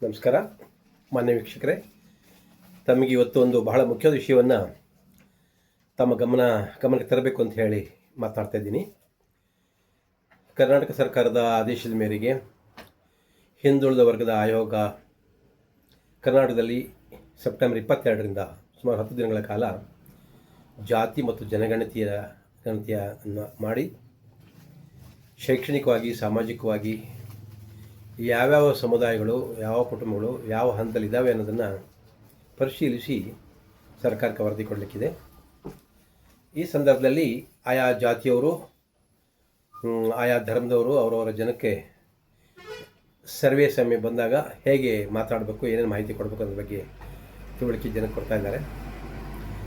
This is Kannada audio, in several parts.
ನಮಸ್ಕಾರ ಮಾನ್ಯ ವೀಕ್ಷಕರೇ, ತಮಗೆ ಇವತ್ತು ಒಂದು ಬಹಳ ಮುಖ್ಯವಾದ ವಿಷಯವನ್ನು ತಮ್ಮ ಗಮನಕ್ಕೆ ತರಬೇಕು ಅಂತ ಹೇಳಿ ಮಾತನಾಡ್ತಾ ಇದ್ದೀನಿ. ಕರ್ನಾಟಕ ಸರ್ಕಾರದ ಆದೇಶದ ಮೇರೆಗೆ ಹಿಂದುಳಿದ ವರ್ಗದ ಆಯೋಗ ಕರ್ನಾಟಕದಲ್ಲಿ ಸೆಪ್ಟೆಂಬರ್ 22ರಿಂದ ಸುಮಾರು 10 ದಿನಗಳ ಕಾಲ ಜಾತಿ ಮತ್ತು ಗಣತಿಯನ್ನು ಮಾಡಿ ಶೈಕ್ಷಣಿಕವಾಗಿ, ಸಾಮಾಜಿಕವಾಗಿ ಯಾವ್ಯಾವ ಸಮುದಾಯಗಳು, ಯಾವ ಕುಟುಂಬಗಳು ಯಾವ ಹಂತದಲ್ಲಿದ್ದಾವೆ ಅನ್ನೋದನ್ನು ಪರಿಶೀಲಿಸಿ ಸರ್ಕಾರಕ್ಕೆ ವರದಿ ಕೊಡಲಿಕ್ಕಿದೆ. ಈ ಸಂದರ್ಭದಲ್ಲಿ ಆಯಾ ಜಾತಿಯವರು, ಆಯಾ ಧರ್ಮದವರು ಅವರವರ ಜನಕ್ಕೆ ಸರ್ವೇ ಸಮಯ ಬಂದಾಗ ಹೇಗೆ ಮಾತಾಡಬೇಕು, ಏನೇನು ಮಾಹಿತಿ ಕೊಡಬೇಕು ಅನ್ನೋದ್ರ ಬಗ್ಗೆ ತಿಳುವಳಿಕೆ ಜನಕ್ಕೆ ಕೊಡ್ತಾ ಇದ್ದಾರೆ.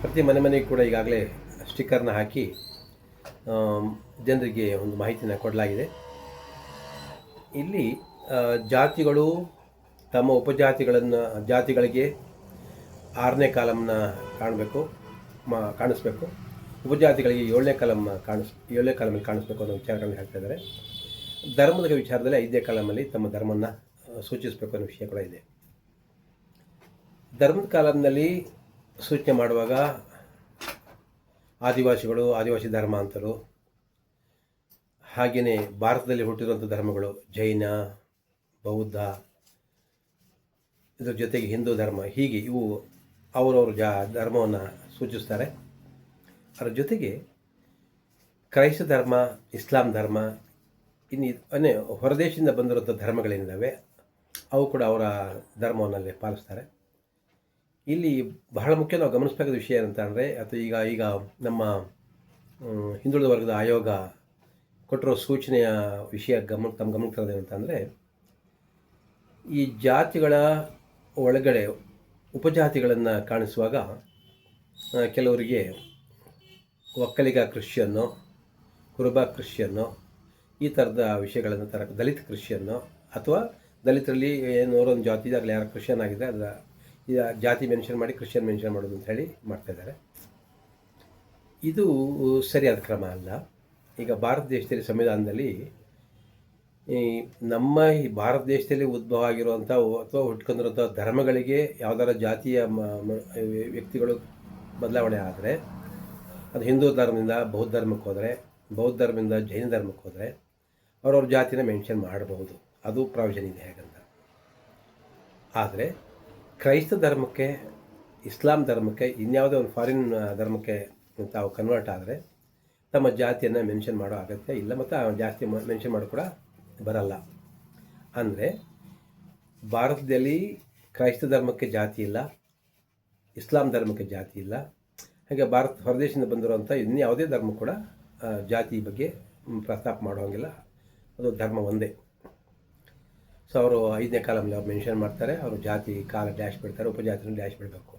ಪ್ರತಿ ಮನೆಗೆ ಕೂಡ ಈಗಾಗಲೇ ಸ್ಟಿಕ್ಕರ್ನ ಹಾಕಿ ಜನರಿಗೆ ಒಂದು ಮಾಹಿತಿನ ಕೊಡಲಾಗಿದೆ. ಇಲ್ಲಿ ಜಾತಿಗಳು ತಮ್ಮ ಜಾತಿಗಳಿಗೆ 6ನೇ ಕಾಲಮ್ನ ಕಾಣಿಸ್ಬೇಕು, ಉಪಜಾತಿಗಳಿಗೆ 7ನೇ ಕಾಲಮಲ್ಲಿ ಕಾಣಿಸ್ಬೇಕು ಅನ್ನೋ ವಿಚಾರಗಳನ್ನ ಹೇಳ್ತಾ ಇದ್ದಾರೆ. ಧರ್ಮದ ವಿಚಾರದಲ್ಲಿ 5ನೇ ಕಾಲಮಲ್ಲಿ ತಮ್ಮ ಧರ್ಮವನ್ನು ಸೂಚಿಸಬೇಕು ಅನ್ನೋ ವಿಷಯ ಕೂಡ ಇದೆ. ಧರ್ಮದ ಕಾಲಮ್ನಲ್ಲಿ ಸೂಚನೆ ಮಾಡುವಾಗ ಆದಿವಾಸಿ ಧರ್ಮಾಂತರು, ಹಾಗೆಯೇ ಭಾರತದಲ್ಲಿ ಹುಟ್ಟಿರುವಂಥ ಧರ್ಮಗಳು ಜೈನ, ಬೌದ್ಧ, ಇದರ ಜೊತೆಗೆ ಹಿಂದೂ ಧರ್ಮ, ಹೀಗೆ ಇವು ಅವರವರು ಧರ್ಮವನ್ನು ಸೂಚಿಸ್ತಾರೆ. ಅದರ ಜೊತೆಗೆ ಕ್ರೈಸ್ತ ಧರ್ಮ, ಇಸ್ಲಾಂ ಧರ್ಮ, ಇನ್ನು ಹೊರದೇಶದಿಂದ ಬಂದಿರುವಂಥ ಧರ್ಮಗಳೇನಿದ್ದಾವೆ ಅವು ಕೂಡ ಅವರ ಧರ್ಮವನ್ನಲ್ಲಿ ಪಾಲಿಸ್ತಾರೆ. ಇಲ್ಲಿ ಬಹಳ ಮುಖ್ಯ ನಾವು ಗಮನಿಸಬೇಕಾದ ವಿಷಯ ಏನಂತ ಅಂದರೆ, ಅಥವಾ ಈಗ ನಮ್ಮ ಹಿಂದುಳಿದ ವರ್ಗದ ಆಯೋಗ ಕೊಟ್ಟಿರೋ ಸೂಚನೆಯ ವಿಷಯ ತಮ್ಮ ಗಮನಕ್ಕೆ ತರೋದೇನಂತಂದರೆ, ಈ ಜಾತಿಗಳ ಒಳಗಡೆ ಉಪಜಾತಿಗಳನ್ನು ಕಾಣಿಸುವಾಗ ಕೆಲವರಿಗೆ ಒಕ್ಕಲಿಗ ಕ್ರಿಶ್ಚಿಯನ್ನು, ಕುರುಬ ಕ್ರಿಶ್ಚಿಯನ್ನು, ಈ ಥರದ ವಿಷಯಗಳನ್ನು ದಲಿತ ಕ್ರಿಶ್ಚಿಯನ್ನು, ಅಥವಾ ದಲಿತರಲ್ಲಿ ಏನೋರೊಂದು ಜಾತಿ ಇದಾಗಲಿ ಯಾರು ಕ್ರಿಶ್ಚಿಯನ್ ಆಗಿದೆ ಅದರ ಜಾತಿ ಮೆನ್ಷನ್ ಮಾಡಿ ಕ್ರಿಶ್ಚಿಯನ್ ಮೆನ್ಷನ್ ಮಾಡೋದು ಅಂತ ಹೇಳಿ ಮಾಡ್ತಾಯಿದ್ದಾರೆ. ಇದು ಸರಿಯಾದ ಕ್ರಮ ಅಲ್ಲ. ಈಗ ಭಾರತ ದೇಶದಲ್ಲಿ ಸಂವಿಧಾನದಲ್ಲಿ ನಮ್ಮ ಈ ಭಾರತ ದೇಶದಲ್ಲಿ ಉದ್ಭವ ಆಗಿರುವಂಥ ಅಥವಾ ಹುಟ್ಕೊಂಡಿರುವಂಥ ಧರ್ಮಗಳಿಗೆ ಯಾವ್ದಾರ ಜಾತಿಯ ವ್ಯಕ್ತಿಗಳು ಬದಲಾವಣೆ ಆದರೆ, ಅದು ಹಿಂದೂ ಧರ್ಮದಿಂದ ಬೌದ್ಧ ಧರ್ಮಕ್ಕೆ ಹೋದರೆ, ಬೌದ್ಧ ಧರ್ಮದಿಂದ ಜೈನ ಧರ್ಮಕ್ಕೆ ಹೋದರೆ ಅವ್ರವ್ರ ಜಾತಿನ ಮೆನ್ಷನ್ ಮಾಡಬಹುದು, ಅದು ಪ್ರಾವಿಷನ್ ಇದೆ ಹೇಗಂತ. ಆದರೆ ಕ್ರೈಸ್ತ ಧರ್ಮಕ್ಕೆ, ಇಸ್ಲಾಂ ಧರ್ಮಕ್ಕೆ, ಇನ್ಯಾವುದೇ ಒಂದು ಫಾರಿನ್ ಧರ್ಮಕ್ಕೆ ತಾವು ಕನ್ವರ್ಟ್ ಆದರೆ ತಮ್ಮ ಜಾತಿಯನ್ನು ಮೆನ್ಷನ್ ಮಾಡೋ ಅಗತ್ಯ ಇಲ್ಲ, ಮತ್ತು ಆ ಜಾಸ್ತಿ ಮೆನ್ಷನ್ ಮಾಡೋ ಕೂಡ ಬರಲ್ಲ. ಅಂದರೆ ಭಾರತದಲ್ಲಿ ಕ್ರೈಸ್ತ ಧರ್ಮಕ್ಕೆ ಜಾತಿ ಇಲ್ಲ, ಇಸ್ಲಾಂ ಧರ್ಮಕ್ಕೆ ಜಾತಿ ಇಲ್ಲ, ಹಾಗೆ ಹೊರದೇಶದಿಂದ ಬಂದಿರುವಂಥ ಇನ್ಯಾವುದೇ ಧರ್ಮ ಕೂಡ ಜಾತಿ ಬಗ್ಗೆ ಪ್ರಸ್ತಾಪ ಮಾಡೋಂಗಿಲ್ಲ, ಅದು ಧರ್ಮ ಒಂದೇ. ಸೊ ಅವರು 5ನೇ ಕಾಲಮಲ್ಲಿ ಅವ್ರು ಮೆನ್ಷನ್ ಮಾಡ್ತಾರೆ, ಅವರು ಜಾತಿ ಕಾಲ ಡ್ಯಾಶ್ ಬಿಡ್ತಾರೆ, ಉಪಜಾತಿನ ಡ್ಯಾಶ್ ಬಿಡಬೇಕು.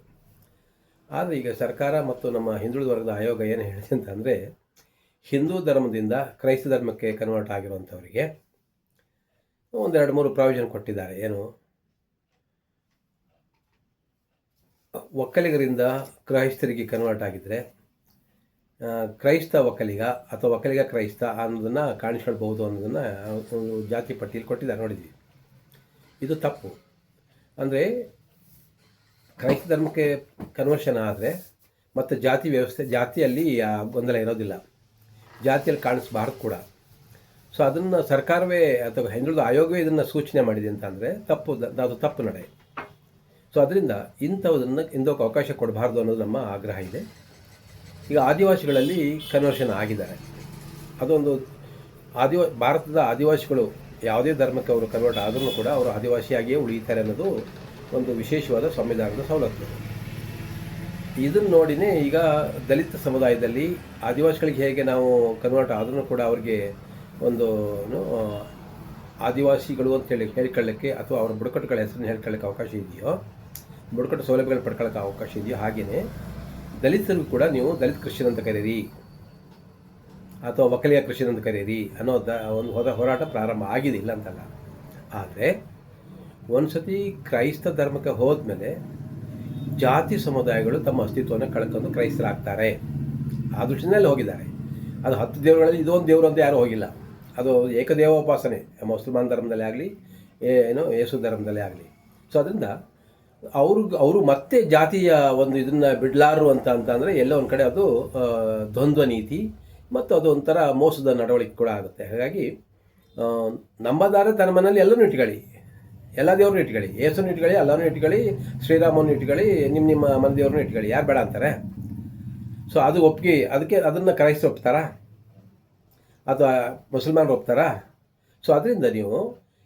ಆದರೆ ಈಗ ಸರ್ಕಾರ ಮತ್ತು ನಮ್ಮ ಹಿಂದುಳಿದ ವರ್ಗದ ಆಯೋಗ ಏನು ಹೇಳಿದೆ ಅಂತಂದರೆ, ಹಿಂದೂ ಧರ್ಮದಿಂದ ಕ್ರೈಸ್ತ ಧರ್ಮಕ್ಕೆ ಕನ್ವರ್ಟ್ ಆಗಿರುವಂಥವರಿಗೆ 1-2-3 ಪ್ರಾವಿಷನ್ ಕೊಟ್ಟಿದ್ದಾರೆ. ಏನು, ಒಕ್ಕಲಿಗರಿಂದ ಕ್ರೈಸ್ತರಿಗೆ ಕನ್ವರ್ಟ್ ಆಗಿದ್ದರೆ ಕ್ರೈಸ್ತ ಒಕ್ಕಲಿಗ ಅಥವಾ ಒಕ್ಕಲಿಗ ಕ್ರೈಸ್ತ ಅನ್ನೋದನ್ನು ಕಾಣಿಸ್ಕೊಳ್ಬಹುದು ಅನ್ನೋದನ್ನು ಒಂದು ಜಾತಿ ಪಟ್ಟಿಯಲ್ಲಿ ಕೊಟ್ಟಿದ್ದಾರೆ, ನೋಡಿದ್ವಿ. ಇದು ತಪ್ಪು. ಅಂದರೆ ಕ್ರೈಸ್ತ ಧರ್ಮಕ್ಕೆ ಕನ್ವರ್ಷನ್ ಆದರೆ ಮತ್ತು ಜಾತಿಯಲ್ಲಿ ಗೊಂದಲ ಇರೋದಿಲ್ಲ, ಜಾತಿಯಲ್ಲಿ ಕಾಣಿಸ್ಬಾರ್ದು ಕೂಡ. ಸೊ ಅದನ್ನು ಸರ್ಕಾರವೇ ಅಥವಾ ಹಿಂದುಳಿದ ಆಯೋಗವೇ ಇದನ್ನು ಸೂಚನೆ ಮಾಡಿದೆ ಅಂತ ಅಂದರೆ ಅದು ತಪ್ಪು ನಡೆ. ಸೊ ಅದರಿಂದ ಇಂಥವಕ್ಕೆ ಅವಕಾಶ ಕೊಡಬಾರ್ದು ಅನ್ನೋದು ನಮ್ಮ ಆಗ್ರಹ ಇದೆ. ಈಗ ಆದಿವಾಸಿಗಳಲ್ಲಿ ಕನ್ವರ್ಷನ್ ಆಗಿದ್ದಾರೆ, ಅದೊಂದು ಭಾರತದ ಆದಿವಾಸಿಗಳು ಯಾವುದೇ ಧರ್ಮಕ್ಕೆ ಅವರು ಕನ್ವರ್ಟ್ ಆದ್ರೂ ಕೂಡ ಅವರು ಆದಿವಾಸಿಯಾಗಿಯೇ ಉಳಿಯುತ್ತಾರೆ ಅನ್ನೋದು ಒಂದು ವಿಶೇಷವಾದ ಸಂವಿಧಾನದ ಸವಲತ್ತು. ಇದನ್ನು ನೋಡಿನೇ ಈಗ ದಲಿತ ಸಮುದಾಯದಲ್ಲಿ ಆದಿವಾಸಿಗಳಿಗೆ ಹೇಗೆ ನಾವು ಕನ್ವರ್ಟ್ ಆದ್ರೂ ಕೂಡ ಅವ್ರಿಗೆ ಒಂದು ಆದಿವಾಸಿಗಳು ಅಂತೇಳಿ ಹೇಳ್ಕೊಳ್ಳೋಕ್ಕೆ ಅಥವಾ ಅವ್ರ ಬುಡಕಟ್ಟುಗಳ ಹೆಸರನ್ನು ಹೇಳ್ಕೊಳ್ಳೋಕ್ಕೆ ಅವಕಾಶ ಇದೆಯೋ, ಬುಡಕಟ್ಟು ಸೌಲಭ್ಯಗಳು ಪಡ್ಕೊಳ್ಳೋಕ್ಕೆ ಅವಕಾಶ ಇದೆಯೋ, ಹಾಗೆಯೇ ದಲಿತರಿಗೂ ಕೂಡ ನೀವು ದಲಿತ ಕ್ರಿಶ್ಚಿಯನ್ ಅಂತ ಕರೀರಿ ಅಥವಾ ಒಕ್ಕಲಿಗ ಕ್ರಿಶ್ಚಿಯನ್ ಅಂತ ಕರೀರಿ ಅನ್ನೋ ಒಂದು ಹೋರಾಟ ಪ್ರಾರಂಭ ಆಗಿದೆ, ಇಲ್ಲ ಅಂತಲ್ಲ. ಆದರೆ ಒಂದು ಸತಿ ಕ್ರೈಸ್ತ ಧರ್ಮಕ್ಕೆ ಹೋದ್ಮೇಲೆ ಜಾತಿ ಸಮುದಾಯಗಳು ತಮ್ಮ ಅಸ್ತಿತ್ವವನ್ನು ಕಳ್ಕೊಂಡು ಕ್ರೈಸ್ತರಾಗ್ತಾರೆ, ಆ ದೃಷ್ಟಿನಲ್ಲಿ ಹೋಗಿದ್ದಾರೆ. ಅದು 10 ದೇವರುಗಳಲ್ಲಿ ಇದೊಂದು ದೇವರು ಅಂತ ಯಾರೂ ಹೋಗಿಲ್ಲ. ಅದು ಏಕದೇವೋಪಾಸನೆ ಮುಸಲ್ಮಾನ್ ಧರ್ಮದಲ್ಲೇ ಆಗಲಿ, ಯೇಸು ಧರ್ಮದಲ್ಲೇ ಆಗಲಿ. ಸೊ ಅದರಿಂದ ಅವರು ಮತ್ತೆ ಜಾತಿಯ ಒಂದು ಇದನ್ನು ಬಿಡಲಾರು ಅಂತಂದರೆ ಎಲ್ಲೋ ಒಂದು ಕಡೆ ಅದು ದ್ವಂದ್ವ ನೀತಿ ಮತ್ತು ಅದು ಒಂಥರ ಮೋಸದ ನಡವಳಿಕೆ ಕೂಡ ಆಗುತ್ತೆ. ಹಾಗಾಗಿ ನಂಬದಾರೆ ತನ್ನ ಮನೇಲಿ ಎಲ್ಲನೂ ಇಟ್ಕೊಳ್ಳಿ, ಎಲ್ಲ ದೇವ್ರನ್ನೂ ಇಟ್ಕೊಳ್ಳಿ, ಯೇಸುವನ್ನು ಇಟ್ಕೊಳ್ಳಿ, ಅಲ್ಲನೂ ಇಟ್ಕೊಳ್ಳಿ, ಶ್ರೀರಾಮನ್ನು ಇಟ್ಕೊಳ್ಳಿ, ನಿಮ್ಮ ಮನೆ ದೇವ್ರನ್ನೂ ಇಟ್ಕೊಳ್ಳಿ, ಯಾರು ಬೇಡ ಅಂತಾರೆ? ಸೊ ಅದು ಒಪ್ಪಿಗೆ, ಅದನ್ನು ಕ್ರೈಸ್ತರು ಒಪ್ತಾರಾ ಅಥವಾ ಮುಸಲ್ಮಾನರು ಒಪ್ತಾರಾ? ಸೊ ಅದರಿಂದ ನೀವು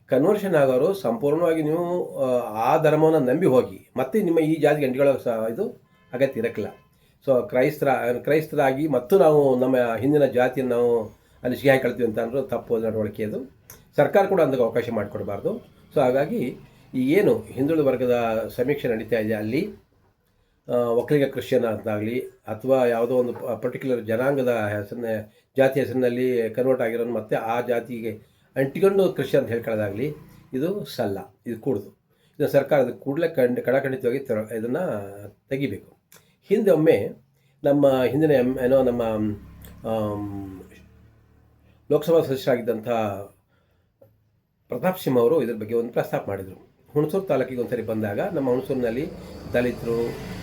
ಕನ್ವರ್ಷನ್ ಆಗೋರು ಸಂಪೂರ್ಣವಾಗಿ ನೀವು ಆ ಧರ್ಮವನ್ನು ನಂಬಿ ಹೋಗಿ ಮತ್ತೆ ನಿಮ್ಮ ಈ ಜಾತಿ ಗಂಟೆಗಳ ಇದು ಅಗತ್ಯ ಇರಕ್ಕಿಲ್ಲ. ಸೊ ಕ್ರೈಸ್ತರಾಗಿ ಮತ್ತು ನಾವು ನಮ್ಮ ಹಿಂದಿನ ಜಾತಿಯನ್ನು ನಾವು ಅಲ್ಲಿ ಸಿಹಿ ಹಾಕೊಳ್ತೀವಿ ಅಂತ ಅಂದ್ರೆ ತಪ್ಪು ನಡವಳಿಕೆ. ಅದು ಸರ್ಕಾರ ಕೂಡ ಅದಕ್ಕೆ ಅವಕಾಶ ಮಾಡಿಕೊಡಬಾರ್ದು. ಸೊ ಹಾಗಾಗಿ ಈ ಏನು ಹಿಂದುಳಿದ ವರ್ಗದ ಸಮೀಕ್ಷೆ ನಡೀತಾ ಇದೆ ಅಲ್ಲಿ ಒಕ್ಕಲಿಗ ಕ್ರಿಶ್ಚಿಯನ್ ಅಂತಾಗಲಿ ಅಥವಾ ಯಾವುದೋ ಒಂದು ಪರ್ಟಿಕ್ಯುಲರ್ ಜನಾಂಗದ ಜಾತಿ ಹೆಸರಿನಲ್ಲಿ ಕನ್ವರ್ಟ್ ಆಗಿರೋನು ಮತ್ತು ಆ ಜಾತಿಗೆ ಅಂಟಿಕೊಂಡು ಕ್ರಿಶ್ಚಿಯನ್ ಅಂತ ಹೇಳ್ಕೊಳ್ಳೋದಾಗಲಿ ಇದು ಸಲ್ಲ, ಇದು ಕೂಡದು. ಇದನ್ನು ಸರ್ಕಾರ ಕೂಡಲೇ ಕಡಖಂಡಿತವಾಗಿ ಇದನ್ನು ತೆಗಿಬೇಕು. ಹಿಂದೆ ಒಮ್ಮೆ ನಮ್ಮ ಹಿಂದಿನ ನಮ್ಮ ಲೋಕಸಭಾ ಸದಸ್ಯರಾಗಿದ್ದಂಥ ಪ್ರತಾಪ್ ಸಿಂಹ ಅವರು ಇದ್ರ ಬಗ್ಗೆ ಒಂದು ಪ್ರಸ್ತಾಪ ಮಾಡಿದರು. ಹುಣಸೂರು ತಾಲೂಕಿಗೆ ಒಂದು ಸರಿ ಬಂದಾಗ ನಮ್ಮ ಹುಣಸೂರಿನಲ್ಲಿ ದಲಿತರು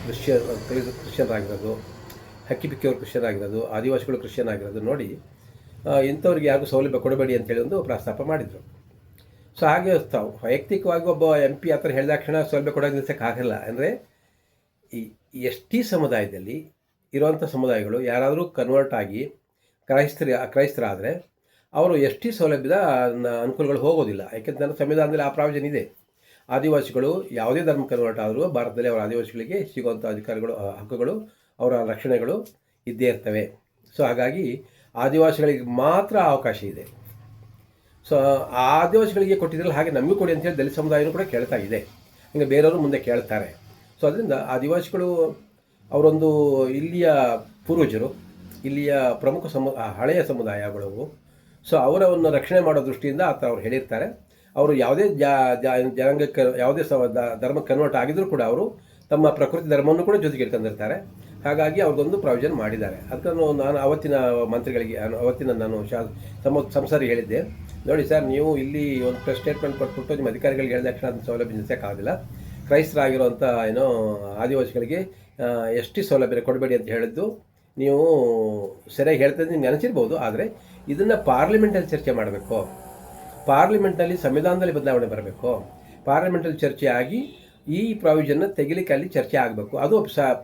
ಕ್ರಿಶ್ಚಿಯನ್ರಾಗಿರೋದು, ಹಕ್ಕಿಪಿಕ್ಕಿಯವರು ಕ್ರಿಶ್ಚಿಯನ್ ಆಗಿರೋದು, ಆದಿವಾಸಿಗಳು ಕ್ರಿಶ್ಚಿಯನ್ ಆಗಿರೋದು ನೋಡಿ ಇಂಥವ್ರಿಗೆ ಯಾರಿಗೂ ಸೌಲಭ್ಯ ಕೊಡಬೇಡಿ ಅಂತೇಳಿ ಒಂದು ಪ್ರಸ್ತಾಪ ಮಾಡಿದರು. ಸೊ ಹಾಗೆ ವೈಯಕ್ತಿಕವಾಗಿ ಒಬ್ಬ MP ಆ ಥರ ಹೇಳಿದ ತಕ್ಷಣ ಸೌಲಭ್ಯ ಕೊಡೋಕೆ ನಿಲ್ಸೋಕ್ಕಾಗಲ್ಲ. ಅಂದರೆ ಈ ST ಸಮುದಾಯದಲ್ಲಿ ಇರುವಂಥ ಸಮುದಾಯಗಳು ಯಾರಾದರೂ ಕನ್ವರ್ಟ್ ಆಗಿ ಕ್ರೈಸ್ತರಾದರೆ ಅವರು ST ಸೌಲಭ್ಯದ ಅನುಕೂಲಗಳು ಹೋಗೋದಿಲ್ಲ. ಯಾಕೆಂತಂದರೆ ಸಂವಿಧಾನದಲ್ಲಿ ಆ ಪ್ರಾವಿಷನ್ ಇದೆ. ಆದಿವಾಸಿಗಳು ಯಾವುದೇ ಧರ್ಮ ಕನ್ವರ್ಟ್ ಆದರೂ ಭಾರತದಲ್ಲಿ ಅವರ ಆದಿವಾಸಿಗಳಿಗೆ ಸಿಗುವಂಥ ಅಧಿಕಾರಗಳು, ಹಕ್ಕುಗಳು, ಅವರ ರಕ್ಷಣೆಗಳು ಇದ್ದೇ ಇರ್ತವೆ. ಸೊ ಹಾಗಾಗಿ ಆದಿವಾಸಿಗಳಿಗೆ ಮಾತ್ರ ಅವಕಾಶ ಇದೆ. ಸೊ ಆ ಆದಿವಾಸಿಗಳಿಗೆ ಕೊಟ್ಟಿದ್ರಲ್ಲ ಹಾಗೆ ನಮಗೂ ಕೊಡಿ ಅಂತೇಳಿ ದಲಿತ ಸಮುದಾಯನೂ ಕೂಡ ಕೇಳ್ತಾ ಇದೆ. ಹೀಗೆ ಬೇರೆಯವರು ಮುಂದೆ ಕೇಳ್ತಾರೆ. ಸೊ ಅದರಿಂದ ಆದಿವಾಸಿಗಳು ಅವರೊಂದು ಇಲ್ಲಿಯ ಪೂರ್ವಜರು, ಇಲ್ಲಿಯ ಪ್ರಮುಖ ಹಳೆಯ ಸಮುದಾಯಗಳು. ಸೊ ಅವರವನ್ನು ರಕ್ಷಣೆ ಮಾಡೋ ದೃಷ್ಟಿಯಿಂದ ಅವ್ರು ಹೇಳಿರ್ತಾರೆ. ಅವರು ಯಾವುದೇ ಜನಾಂಗಕ್ಕೆ ಯಾವುದೇ ಧರ್ಮಕ್ಕೆ ಕನ್ವರ್ಟ್ ಆಗಿದ್ರೂ ಕೂಡ ಅವರು ತಮ್ಮ ಪ್ರಕೃತಿ ಧರ್ಮವನ್ನು ಕೂಡ ಜೊತೆಗೆ ಇಟ್ಕೊಂಡಿರ್ತಾರೆ. ಹಾಗಾಗಿ ಅವ್ರಿಗೊಂದು ಪ್ರಾವಿಷನ್ ಮಾಡಿದ್ದಾರೆ. ಅದನ್ನು ನಾನು ಅವತ್ತಿನ ಮಂತ್ರಿಗಳಿಗೆ ನಾನು ಸಂಸರಿಗೆ ಹೇಳಿದ್ದೆ, ನೋಡಿ ಸರ್, ನೀವು ಇಲ್ಲಿ ಒಂದು ಪ್ರೆಸ್ ಸ್ಟೇಟ್ಮೆಂಟ್ ಕೊಟ್ಬಿಟ್ಟು ನಿಮ್ಮ ಅಧಿಕಾರಿಗಳಿಗೆ ಹೇಳಿದ ತಕ್ಷಣ ಅದನ್ನು ಸೌಲಭ್ಯ ನಿಲ್ಲಿಸೋಕ್ಕಾಗಲ್ಲ. ಕ್ರೈಸ್ತರಾಗಿರುವಂಥ ಆದಿವಾಸಿಗಳಿಗೆ ST ಸೌಲಭ್ಯ ಕೊಡಬೇಡಿ ಅಂತ ಹೇಳಿದ್ದು ನೀವು ಸರಿಯಾಗಿ ಹೇಳ್ತಿದ್ದು ನಿಮ್ಗೆ ಅನಿಸಿರ್ಬೋದು. ಆದರೆ ಇದನ್ನು ಪಾರ್ಲಿಮೆಂಟಲ್ಲಿ ಚರ್ಚೆ ಮಾಡಬೇಕು. ಪಾರ್ಲಿಮೆಂಟಲ್ಲಿ ಸಂವಿಧಾನದಲ್ಲಿ ಬದಲಾವಣೆ ಬರಬೇಕು. ಪಾರ್ಲಿಮೆಂಟಲ್ಲಿ ಚರ್ಚೆ ಆಗಿ ಈ ಪ್ರಾವಿಷನ್ನ ತೆಗಿಲಿಕ್ಕೆ ಅಲ್ಲಿ ಚರ್ಚೆ ಆಗಬೇಕು. ಅದು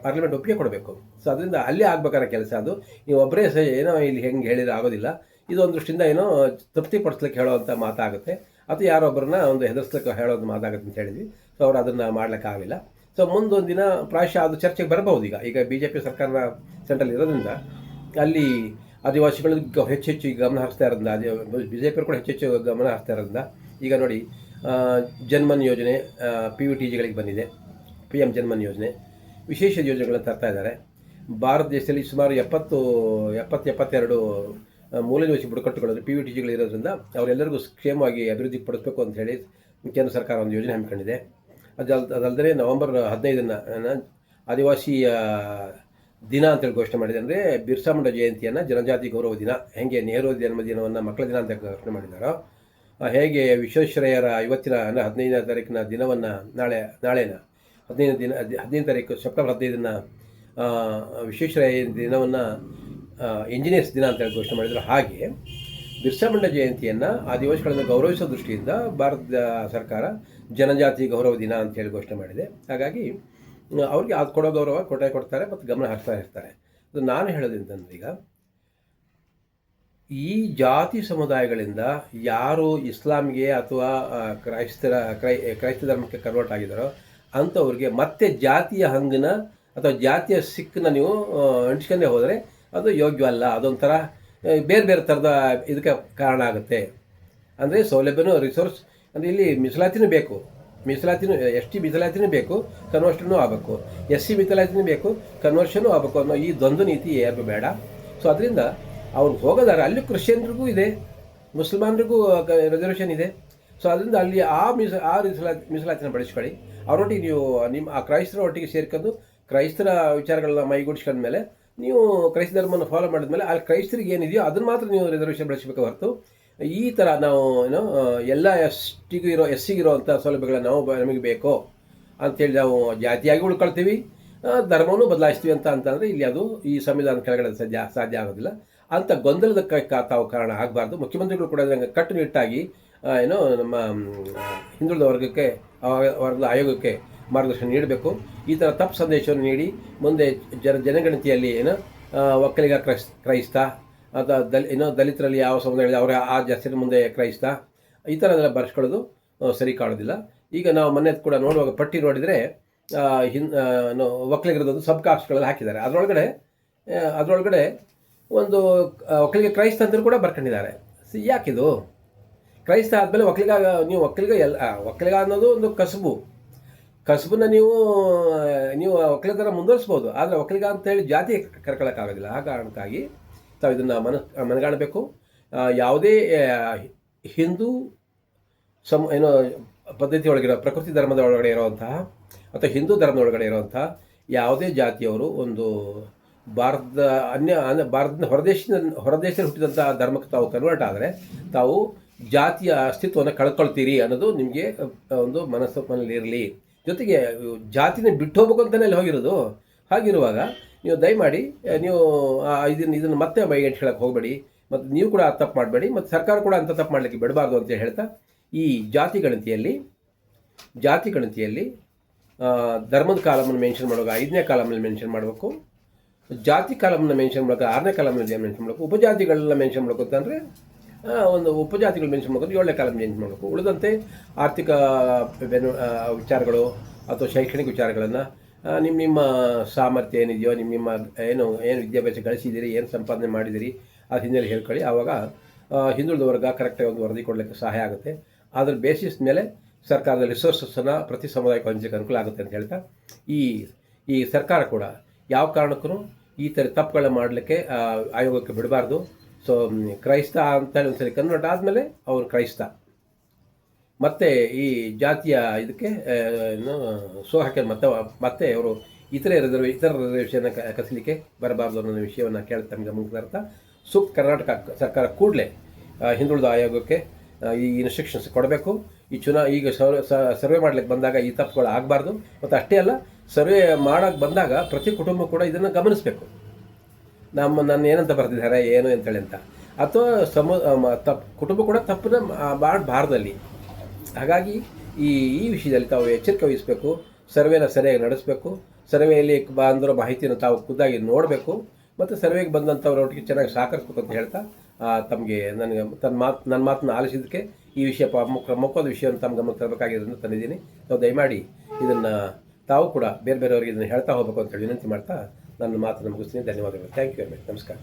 ಪಾರ್ಲಿಮೆಂಟ್ ಒಪ್ಪಿಗೆ ಕೊಡಬೇಕು. ಸೊ ಅದರಿಂದ ಅಲ್ಲಿ ಆಗ್ಬೇಕಾದ ಕೆಲಸ ಅದು. ನೀವು ಒಬ್ಬರೇ ಏನೋ ಇಲ್ಲಿ ಹೆಂಗೆ ಹೇಳಿದ್ರೆ ಆಗೋದಿಲ್ಲ. ಇದು ಒಂದು ದೃಷ್ಟಿಯಿಂದ ಏನೋ ತೃಪ್ತಿಪಡಿಸ್ಲಿಕ್ಕೆ ಹೇಳೋವಂಥ ಮಾತಾಗುತ್ತೆ, ಅಥವಾ ಯಾರೊಬ್ಬರನ್ನ ಒಂದು ಹೆದರ್ಸ್ಲಿಕ್ಕೆ ಹೇಳೋದು ಮಾತಾಗುತ್ತೆ ಅಂತ ಹೇಳಿದ್ವಿ. ಸೊ ಅವರು ಅದನ್ನು ಮಾಡ್ಲಿಕ್ಕಾಗಲಿಲ್ಲ. ಸೊ ಮುಂದೊಂದು ದಿನ ಪ್ರಾಯಶಃ ಅದು ಚರ್ಚೆಗೆ ಬರಬಹುದು. ಈಗ BJP ಸರ್ಕಾರ ಸೆಂಟ್ರಲ್ ಇರೋದ್ರಿಂದ ಅಲ್ಲಿ ಆದಿವಾಸಿಗಳು ಹೆಚ್ಚೆಚ್ಚು ಗಮನ ಹರಿಸ್ತಾ ಇರೋದ್ರಿಂದ, BJP ಕೂಡ ಹೆಚ್ಚೆಚ್ಚು ಗಮನ ಹರಿಸ್ತಾ ಇರೋದ್ರಿಂದ ಈಗ ನೋಡಿ ಜನ್ಮನ್ ಯೋಜನೆ PVTGಗಳಿಗೆ ಬಂದಿದೆ. PM ಜನ್ಮನ್ ಯೋಜನೆ ವಿಶೇಷ ಯೋಜನೆಗಳನ್ನು ತರ್ತಾ ಇದ್ದಾರೆ. ಭಾರತ ದೇಶದಲ್ಲಿ ಸುಮಾರು 72 ಮೂಲನಿವಾಸಿ ಬುಡಕಟ್ಟುಗಳು PVTGಗಳು ಇರೋದ್ರಿಂದ ಅವರೆಲ್ಲರಿಗೂ ಕ್ಷೇಮವಾಗಿ ಅಭಿವೃದ್ಧಿ ಪಡಿಸಬೇಕು ಅಂತ ಹೇಳಿ ಕೇಂದ್ರ ಸರ್ಕಾರ ಒಂದು ಯೋಜನೆ ಹಮ್ಮಿಕೊಂಡಿದೆ. ಅದಲ್ಲದೆ ನವೆಂಬರ್ 15 ಆದಿವಾಸಿಯ ದಿನ ಅಂತೇಳಿ ಘೋಷಣೆ ಮಾಡಿದೆ. ಅಂದರೆ ಬಿರ್ಸಾ ಮುಂಡಾ ಜಯಂತಿಯನ್ನು ಜನಜಾತಿ ಗೌರವ ದಿನ, ಹೇಗೆ ನೆಹರು ಜನ್ಮದಿನವನ್ನು ಮಕ್ಕಳ ದಿನ ಅಂತ ಘೋಷಣೆ ಮಾಡಿದ್ದಾರೋ, ಹೇಗೆ ವಿಶ್ವೇಶ್ವರಯ್ಯರ ಇವತ್ತಿನ 15ನೇ ತಾರೀಕಿನ ದಿನವನ್ನು ನಾಳೆನ 15 ತಾರೀಕು ಸೆಪ್ಟೆಂಬರ್ 15 ವಿಶ್ವೇಶ್ವರಯ್ಯ ದಿನವನ್ನು ಇಂಜಿನಿಯರ್ಸ್ ದಿನ ಅಂತೇಳಿ ಘೋಷಣೆ ಮಾಡಿದ್ರು, ಹಾಗೆ ಬಿರ್ಸಾ ಮುಂಡಾ ಜಯಂತಿಯನ್ನು ಆದಿವಾಸಿಗಳನ್ನು ಗೌರವಿಸೋ ದೃಷ್ಟಿಯಿಂದ ಭಾರತ ಸರ್ಕಾರ ಜನಜಾತಿ ಗೌರವ ದಿನ ಅಂತೇಳಿ ಘೋಷಣೆ ಮಾಡಿದೆ. ಹಾಗಾಗಿ ಅವ್ರಿಗೆ ಅದು ಕೊಡೋ ಗೌರವ ಕೊಡ್ತಾರೆ ಮತ್ತು ಗಮನ ಹರಿಸ್ತಾ ಇರ್ತಾರೆ. ನಾನು ಹೇಳೋದಂತಂದ್ರೆ, ಈಗ ಈ ಜಾತಿ ಸಮುದಾಯಗಳಿಂದ ಯಾರು ಇಸ್ಲಾಂಗೆ ಅಥವಾ ಕ್ರೈಸ್ತ ಧರ್ಮಕ್ಕೆ ಕನ್ವರ್ಟ್ ಆಗಿದ್ದಾರೋ ಅಂಥವ್ರಿಗೆ ಮತ್ತೆ ಜಾತಿಯ ಹಂಗನ ಅಥವಾ ಜಾತಿಯ ಸಿಕ್ಕನ್ನ ನೀವು ಅಂಟಿಸ್ಕೊಂಡೇ ಹೋದರೆ ಅದು ಯೋಗ್ಯವಲ್ಲ. ಅದೊಂಥರ ಬೇರೆ ಥರದ ಇದಕ್ಕೆ ಕಾರಣ ಆಗುತ್ತೆ. ಅಂದರೆ ಸೌಲಭ್ಯನೂ ರಿಸೋರ್ಸ್ ಅಂದರೆ ಇಲ್ಲಿ ಮೀಸಲಾತಿನೂ ಬೇಕು, ST ಮೀಸಲಾತಿನೂ ಬೇಕು, ಕನ್ವರ್ಷನೂ ಆಗಬೇಕು, SC ಮೀಸಲಾತಿನೂ ಬೇಕು, ಕನ್ವರ್ಷನೂ ಆಗಬೇಕು ಅನ್ನೋ ಈ ದ್ವಂದ್ವ ನೀತಿ ಯಾರಿಗೂ ಬೇಡ. ಸೊ ಅದರಿಂದ ಅವ್ರು ಹೋಗೋದಾರೆ ಅಲ್ಲಿ ಕ್ರಿಶ್ಚಿಯನ್ರಿಗೂ ಇದೆ, ಮುಸಲ್ಮಾನರಿಗೂ ರಿಸರ್ವೇಷನ್ ಇದೆ. ಸೊ ಅದರಿಂದ ಅಲ್ಲಿ ಮೀಸಲಾತಿನ ಬಳಸ್ಕೊಳ್ಳಿ. ಅವರೊಟ್ಟಿಗೆ ನೀವು ನಿಮ್ಮ ಕ್ರೈಸ್ತರ ಒಟ್ಟಿಗೆ ಸೇರ್ಕೊಂಡು ಕ್ರೈಸ್ತರ ವಿಚಾರಗಳನ್ನ ಮೈಗೂಡಿಸ್ಕೊಂಡ ಮೇಲೆ ನೀವು ಕ್ರೈಸ್ತ ಧರ್ಮವನ್ನು ಫಾಲೋ ಮಾಡಿದ್ಮೇಲೆ ಅಲ್ಲಿ ಕ್ರೈಸ್ತರಿಗೆ ಏನಿದೆಯೋ ಅದನ್ನು ಮಾತ್ರ ನೀವು ರಿಸರ್ವೇಷನ್ ಬಳಸಬೇಕು ಹೊರತು ಈ ಥರ ನಾವು ಏನೋ ಎಲ್ಲ ಎಸ್ ಸಿಗೂ ಇರೋವಂಥ ಸೌಲಭ್ಯಗಳನ್ನ ನಮಗೆ ಬೇಕು ಅಂಥೇಳಿ ನಾವು ಜಾತಿಯಾಗಿ ಉಳ್ಕೊಳ್ತೀವಿ, ಧರ್ಮವನ್ನು ಬದಲಾಯಿಸ್ತೀವಿ ಅಂತಂದರೆ ಇಲ್ಲಿ ಅದು ಈ ಸಂವಿಧಾನ ಕೆಳಗಡೆ ಸಾಧ್ಯ ಆಗೋದಿಲ್ಲ. ಅಂಥ ಗೊಂದಲದ ತಾವು ಕಾರಣ ಆಗಬಾರ್ದು. ಮುಖ್ಯಮಂತ್ರಿಗಳು ಕೂಡ ಕಟ್ಟುನಿಟ್ಟಾಗಿ ಏನೋ ನಮ್ಮ ಹಿಂದುಳಿದ ವರ್ಗದ ಆಯೋಗಕ್ಕೆ ಮಾರ್ಗದರ್ಶನ ನೀಡಬೇಕು. ಈ ಥರ ತಪ್ಪು ಸಂದೇಶವನ್ನು ನೀಡಿ ಮುಂದೆ ಜನಗಣತಿಯಲ್ಲಿ ಏನೋ ಒಕ್ಕಲಿಗ ಕ್ರೈಸ್ತ ಅಥವಾ ದಲಿತರಲ್ಲಿ ಯಾವ ಸಮುದಾಯ ಅವರ ಆ ಜಾಸ್ತಿ ಮುಂದೆ ಕ್ರೈಸ್ತ ಈ ಥರದೆಲ್ಲ ಬರ್ಸ್ಕೊಳ್ಳೋದು ಸರಿ ಕಾಣೋದಿಲ್ಲ. ಈಗ ನಾವು ಮೊನ್ನೆ ಕೂಡ ನೋಡುವಾಗ ಪಟ್ಟಿ ನೋಡಿದರೆ ಒಕ್ಕಲಿಗರದೊಂದು ಸಬ್ ಕಾಸ್ಟ್ಗಳಲ್ಲಿ ಹಾಕಿದ್ದಾರೆ. ಅದರೊಳಗಡೆ ಒಂದು ಒಕ್ಕಲಿಗ ಕ್ರೈಸ್ತ ಅಂತಲೂ ಕೂಡ ಬರ್ಕೊಂಡಿದ್ದಾರೆ. ಯಾಕಿದು ಕ್ರೈಸ್ತ ಆದಮೇಲೆ ಒಕ್ಕಲಿಗ ಅನ್ನೋದು ಒಂದು ಕಸುಬನ್ನ ನೀವು ಒಕ್ಕಲಿಗರ ಮುಂದುವರಿಸ್ಬೋದು, ಆದರೆ ಒಕ್ಕಲಿಗ ಅಂತೇಳಿ ಜಾತಿ ಕರ್ಕೊಳ್ಳೋಕ್ಕಾಗೋದಿಲ್ಲ. ಆ ಕಾರಣಕ್ಕಾಗಿ ತಾವು ಇದನ್ನು ಮನಗಾಣಬೇಕು. ಯಾವುದೇ ಹಿಂದೂ ಪದ್ಧತಿ ಒಳಗಿರೋ ಪ್ರಕೃತಿ ಧರ್ಮದ ಒಳಗಡೆ ಇರುವಂತಹ ಅಥವಾ ಹಿಂದೂ ಧರ್ಮದ ಒಳಗಡೆ ಇರುವಂತಹ ಯಾವುದೇ ಜಾತಿಯವರು ಒಂದು ಭಾರತದ ಹೊರದೇಶದಲ್ಲಿ ಹುಟ್ಟಿದಂಥ ಧರ್ಮಕ್ಕೆ ತಾವು ಕನ್ವರ್ಟ್ ಆದರೆ ತಾವು ಜಾತಿಯ ಅಸ್ತಿತ್ವವನ್ನು ಕಳ್ಕೊಳ್ತೀರಿ ಅನ್ನೋದು ನಿಮಗೆ ಒಂದು ಮನಸ್ಸಿನಲ್ಲಿ ಇರಲಿ. ಜೊತೆಗೆ ಜಾತಿನ ಬಿಟ್ಟು ಹೋಗ್ಬೇಕು ಅಂತಲೇ ಅಲ್ಲಿ ಹೋಗಿರೋದು. ಹಾಗಿರುವಾಗ ನೀವು ದಯಮಾಡಿ ನೀವು ಇದನ್ನು ಮತ್ತೆ ಮೈಗಂಟ್ಕೊಳ್ಳೋಕೆ ಹೋಗಬೇಡಿ, ಮತ್ತು ನೀವು ಕೂಡ ತಪ್ಪು ಮಾಡಬೇಡಿ, ಮತ್ತು ಸರ್ಕಾರ ಕೂಡ ಅಂಥ ತಪ್ಪು ಮಾಡಲಿಕ್ಕೆ ಬಿಡಬಾರ್ದು ಅಂತ ಹೇಳ್ತಾ ಈ ಜಾತಿ ಗಣತಿಯಲ್ಲಿ ಧರ್ಮದ ಕಾಲಮನ್ನು ಮೆನ್ಷನ್ ಮಾಡುವಾಗ 5ನೇ ಕಾಲಮಲ್ಲಿ ಮೆನ್ಷನ್ ಮಾಡಬೇಕು, ಜಾತಿ ಕಾಲಮನ್ನು ಮೆನ್ಷನ್ ಮಾಡೋಕೆ 6ನೇ ಕಾಲಮಲ್ಲಿ ಮೆನ್ಷನ್ ಮಾಡಬೇಕು, ಉಪಜಾತಿಗಳನ್ನ ಮೆನ್ಷನ್ ಮಾಡಬೇಕು ಅಂತಂದರೆ ಒಂದು ಉಪಜಾತಿಗಳು ಮೆನ್ಷನ್ ಮಾಡಬೇಕು, 7ನೇ ಕಾಲಮ್ ಮೆನ್ಷನ್ ಮಾಡಬೇಕು. ಉಳಿದಂತೆ ಆರ್ಥಿಕ ವಿಚಾರಗಳು ಅಥವಾ ಶೈಕ್ಷಣಿಕ ವಿಚಾರಗಳನ್ನು ನಿಮ್ಮ ಸಾಮರ್ಥ್ಯ ಏನಿದೆಯೋ ನಿಮ್ಮ ಏನು ವಿದ್ಯಾಭ್ಯಾಸ ಗಳಿಸಿದ್ದೀರಿ, ಏನು ಸಂಪಾದನೆ ಮಾಡಿದ್ದೀರಿ ಅದು ಹಿನ್ನೆಲೆ ಹೇಳ್ಕೊಳ್ಳಿ. ಆವಾಗ ಹಿಂದುಳಿದ ವರ್ಗ ಕರೆಕ್ಟಾಗಿ ಒಂದು ವರದಿ ಕೊಡಲಿಕ್ಕೆ ಸಹಾಯ ಆಗುತ್ತೆ. ಅದರ ಬೇಸಿಸ್ ಮೇಲೆ ಸರ್ಕಾರದ ರಿಸೋರ್ಸಸ್ಸನ್ನು ಪ್ರತಿ ಸಮುದಾಯಕ್ಕೆ ಹಂಚಕ್ಕೆ ಅನುಕೂಲ ಆಗುತ್ತೆ ಅಂತ ಹೇಳ್ತಾ ಈ ಸರ್ಕಾರ ಕೂಡ ಯಾವ ಕಾರಣಕ್ಕೂ ಈ ಥರ ತಪ್ಪುಗಳನ್ನ ಮಾಡಲಿಕ್ಕೆ ಆಯೋಗಕ್ಕೆ ಬಿಡಬಾರ್ದು. ಸೊ ಕ್ರೈಸ್ತ ಅಂತೇಳಿ ಒಂದ್ಸರಿ ಕನ್ವರ್ಟ್ ಆದಮೇಲೆ ಅವರು ಕ್ರೈಸ್ತ, ಮತ್ತು ಈ ಜಾತಿಯ ಇದಕ್ಕೆ ಹಾಕಿ ಮತ್ತೆ ಅವರು ಇತರ ರಿಸರ್ವೇಷನ್ ಕಸಲಿಕ್ಕೆ ಬರಬಾರ್ದು ಅನ್ನೋ ವಿಷಯವನ್ನು ಕೇಳ್ತಾ ತಮಗೆ ಗಮನಕ್ಕೆ ತರ್ತಾ ಕರ್ನಾಟಕ ಸರ್ಕಾರ ಕೂಡಲೇ ಹಿಂದುಳಿದ ಆಯೋಗಕ್ಕೆ ಈ ಇನ್ಸ್ಟ್ರಕ್ಷನ್ಸ್ ಕೊಡಬೇಕು. ಈಗ ಸರ್ವೆ ಮಾಡ್ಲಿಕ್ಕೆ ಬಂದಾಗ ಈ ತಪ್ಪುಗಳು ಆಗಬಾರ್ದು. ಮತ್ತು ಅಷ್ಟೇ ಅಲ್ಲ, ಸರ್ವೆ ಮಾಡೋಕ್ಕೆ ಬಂದಾಗ ಪ್ರತಿ ಕುಟುಂಬ ಕೂಡ ಇದನ್ನು ಗಮನಿಸಬೇಕು. ನನ್ನ ಏನಂತ ಬರೆದಿದ್ದಾರೆ ಏನು ಅಂತೇಳಿ ಅಂತ, ಅಥವಾ ಕುಟುಂಬ ಕೂಡ ತಪ್ಪನ್ನ ಮಾಡಬಾರ್ದಲ್ಲಿ. ಹಾಗಾಗಿ ಈ ವಿಷಯದಲ್ಲಿ ತಾವು ಎಚ್ಚರಿಕೆ ವಹಿಸಬೇಕು, ಸರ್ವೆನ ಸರಿಯಾಗಿ ನಡೆಸಬೇಕು, ಸರ್ವೆಯಲ್ಲಿ ಬಂದಿರೋ ಮಾಹಿತಿಯನ್ನು ತಾವು ಖುದ್ದಾಗಿ ನೋಡಬೇಕು, ಮತ್ತು ಸರ್ವೆಗೆ ಬಂದಂಥವ್ರೊಟ್ಟಿಗೆ ಚೆನ್ನಾಗಿ ಸಹಕರಿಸ್ಬೇಕು ಅಂತ ಹೇಳ್ತಾ ತಮಗೆ ನನ್ನ ಮಾತನ್ನು ಆಲಿಸಿದ್ದಕ್ಕೆ ಈ ವಿಷಯ ಪ್ರಮುಖವಾದ ವಿಷಯವನ್ನು ತಮ್ಮ ಗಮನಕ್ಕೆ ತರಬೇಕಾಗಿರೋದನ್ನು ತಂದಿದ್ದೀನಿ. ನಾವು ದಯಮಾಡಿ ಇದನ್ನು ತಾವು ಕೂಡ ಬೇರೆಯವರಿಗೆ ಇದನ್ನು ಹೇಳ್ತಾ ಹೋಗಬೇಕು ಅಂತ ಹೇಳಿ ವಿನಂತಿ ಮಾಡ್ತಾ ನನ್ನ ಮಾತನ್ನು ಮುಗಿಸ್ತೀನಿ. ಧನ್ಯವಾದಗಳು. Thank you very much. ನಮಸ್ಕಾರ.